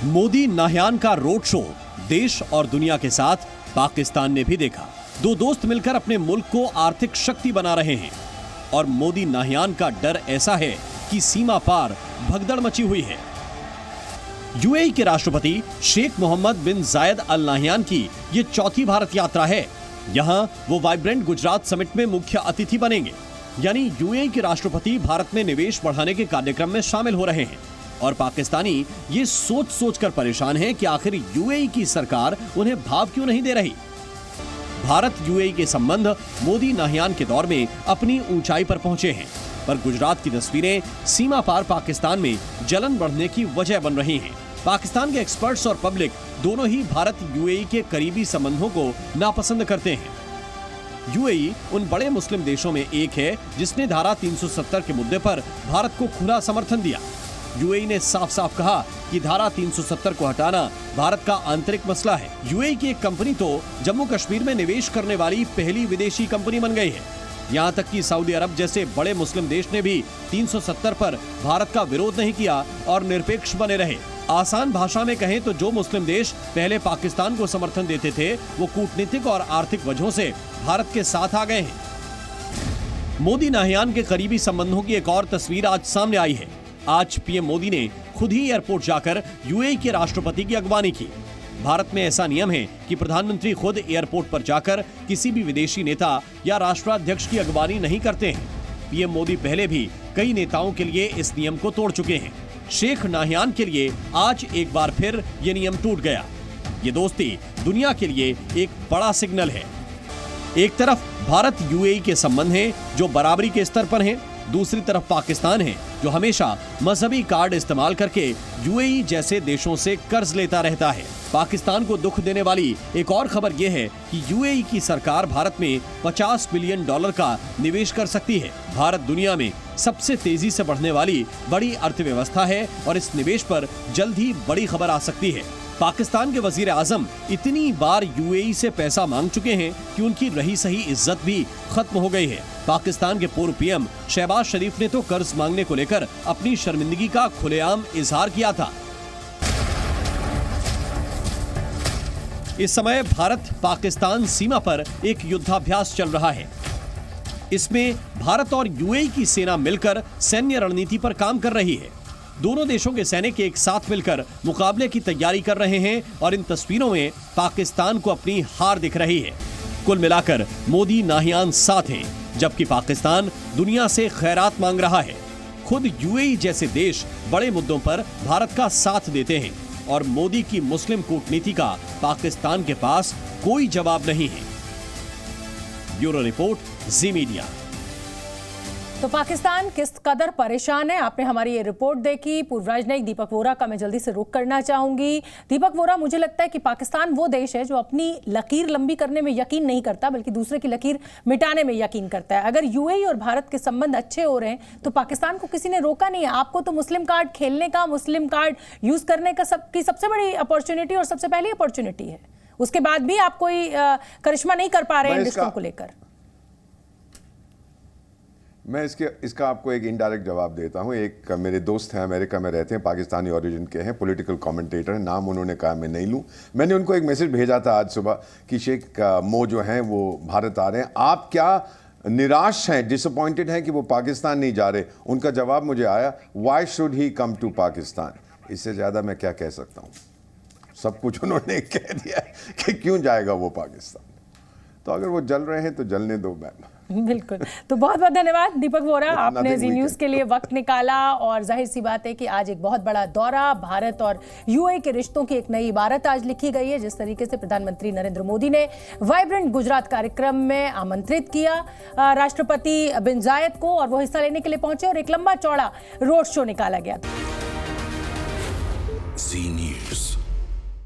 Modi Nahyan का road show देश और दुनिया के साथ पाकिस्तान ने भी देखा। दो दोस्त मिलकर अपने मुल्क को आर्थिक शक्ति बना रहे हैं और मोदी नाहयान का डर ऐसा है कि सीमा पार भगदड़ मची हुई है। यूएई के राष्ट्रपति शेख मोहम्मद बिन जायद अल नाहयान की ये चौथी भारत यात्रा है। यहां वो वाइब्रेंट गुजरात समिट में मुख्य अतिथि बनेंगे। यानी यूएई के राष्ट्रपति भारत में निवेश बढ़ाने के कार्यक्रम में शामिल हो रहे हैं और पाकिस्तानी ये सोच सोचकर परेशान हैं कि आखिर यूएई की सरकार उन्हें भाव क्यों नहीं दे रही। भारत यूएई के संबंध मोदी नाहयान के दौर में अपनी ऊंचाई पर पहुंचे हैं, पर गुजरात की तस्वीरें सीमा पार पाकिस्तान में जलन बढ़ने की वजह बन रही हैं। पाकिस्तान के एक्सपर्ट्स और पब्लिक दोनों ही भारत यूएई के करीबी संबंधों को नापसंद करते हैं। यूएई उन बड़े मुस्लिम देशों में एक है जिसने धारा 370 के मुद्दे पर भारत को खुला समर्थन दिया। यूएई ने साफ साफ कहा कि धारा 370 को हटाना भारत का आंतरिक मसला है। यूएई की एक कंपनी तो जम्मू कश्मीर में निवेश करने वाली पहली विदेशी कंपनी बन गई है। यहाँ तक कि सऊदी अरब जैसे बड़े मुस्लिम देश ने भी 370 पर भारत का विरोध नहीं किया और निरपेक्ष बने रहे। आसान भाषा में कहें तो जो मुस्लिम देश पहले पाकिस्तान को समर्थन देते थे वो कूटनीतिक और आर्थिक वजहों से भारत के साथ आ गए हैं। मोदी नाहयान के करीबी संबंधों की एक और तस्वीर आज सामने आई है। आज पीएम मोदी ने खुद ही एयरपोर्ट जाकर यूएई के राष्ट्रपति की अगवानी की। भारत में ऐसा नियम है कि प्रधानमंत्री खुद एयरपोर्ट पर जाकर किसी भी विदेशी नेता या राष्ट्राध्यक्ष की अगवानी नहीं करते हैं। पीएम मोदी पहले भी कई नेताओं के लिए इस नियम को तोड़ चुके हैं। शेख नाहयान के लिए आज एक बार फिर ये नियम टूट गया। ये दोस्ती दुनिया के लिए एक बड़ा सिग्नल है। एक तरफ भारत यूएई के संबंध हैं जो बराबरी के स्तर पर हैं, दूसरी तरफ पाकिस्तान है जो हमेशा मजहबी कार्ड इस्तेमाल करके यूएई जैसे देशों से कर्ज लेता रहता है। पाकिस्तान को दुख देने वाली एक और खबर यह है कि यूएई की सरकार भारत में $50 बिलियन का निवेश कर सकती है। भारत दुनिया में सबसे तेजी से बढ़ने वाली बड़ी अर्थव्यवस्था है और इस निवेश पर जल्द ही बड़ी खबर आ सकती है। पाकिस्तान के वजीर आजम इतनी बार यूएई से पैसा मांग चुके हैं कि उनकी रही सही इज्जत भी खत्म हो गई है। पाकिस्तान के पूर्व पीएम शहबाज शरीफ ने तो कर्ज मांगने को लेकर अपनी शर्मिंदगी का खुलेआम इजहार किया था। इस समय भारत पाकिस्तान सीमा पर एक युद्धाभ्यास चल रहा है। इसमें भारत और यूएई की सेना मिलकर सैन्य रणनीति पर काम कर रही है। दोनों देशों के सैनिक एक साथ मिलकर मुकाबले की तैयारी कर रहे हैं और इन तस्वीरों में पाकिस्तान को अपनी हार दिख रही है। कुल मिलाकर मोदी नाहयान साथ हैं, जबकि पाकिस्तान दुनिया से खैरात मांग रहा है। खुद यूएई जैसे देश बड़े मुद्दों पर भारत का साथ देते हैं और मोदी की मुस्लिम कूटनीति का पाकिस्तान के पास कोई जवाब नहीं है। ब्यूरो रिपोर्ट, जी मीडिया। तो पाकिस्तान किस कदर परेशान है, आपने हमारी ये रिपोर्ट देखी। पूर्व राजनयिक दीपक वोरा का मैं जल्दी से रुख करना चाहूंगी। दीपक वोरा, मुझे लगता है कि पाकिस्तान वो देश है जो अपनी लकीर लंबी करने में यकीन नहीं करता, बल्कि दूसरे की लकीर मिटाने में यकीन करता है। अगर यूएई और भारत के संबंध अच्छे हो रहे हैं तो पाकिस्तान को किसी ने रोका नहीं है। आपको तो मुस्लिम कार्ड खेलने का, मुस्लिम कार्ड यूज करने का सबसे बड़ी अपॉर्चुनिटी और सबसे पहली अपॉर्चुनिटी है। उसके बाद भी आप कोई करिश्मा नहीं कर पा रहे हैं रिश्तों को लेकर। मैं इसका आपको एक इनडायरेक्ट जवाब देता हूं। एक मेरे दोस्त हैं, अमेरिका में रहते हैं, पाकिस्तानी ओरिजिन के हैं, पॉलिटिकल कमेंटेटर हैं, नाम उन्होंने कहा मैं नहीं लूं। मैंने उनको एक मैसेज भेजा था आज सुबह कि शेख मो जो हैं वो भारत आ रहे हैं, आप क्या निराश हैं, डिसअपॉइंटेड हैं कि वो पाकिस्तान नहीं जा रहे? उनका जवाब मुझे आया, why should he come to Pakistan. इससे ज़्यादा मैं क्या कह सकता हूँ? सब कुछ उन्होंने कह दिया कि क्यों जाएगा वो पाकिस्तान। तो अगर वो जल रहे हैं तो जलने दो मैम। बिल्कुल। तो बहुत बहुत धन्यवाद दीपक वोरा, आपने जी न्यूज़ के लिए वक्त निकाला। और जाहिर सी बात है कि आज एक बहुत बड़ा दौरा, भारत और यूएई के रिश्तों की एक नई इबारत आज लिखी गई है। जिस तरीके से प्रधानमंत्री नरेंद्र मोदी ने वाइब्रेंट गुजरात कार्यक्रम में आमंत्रित किया राष्ट्रपति बिन जायद को और वो हिस्सा लेने के लिए पहुंचे और एक लंबा चौड़ा रोड शो निकाला गया था।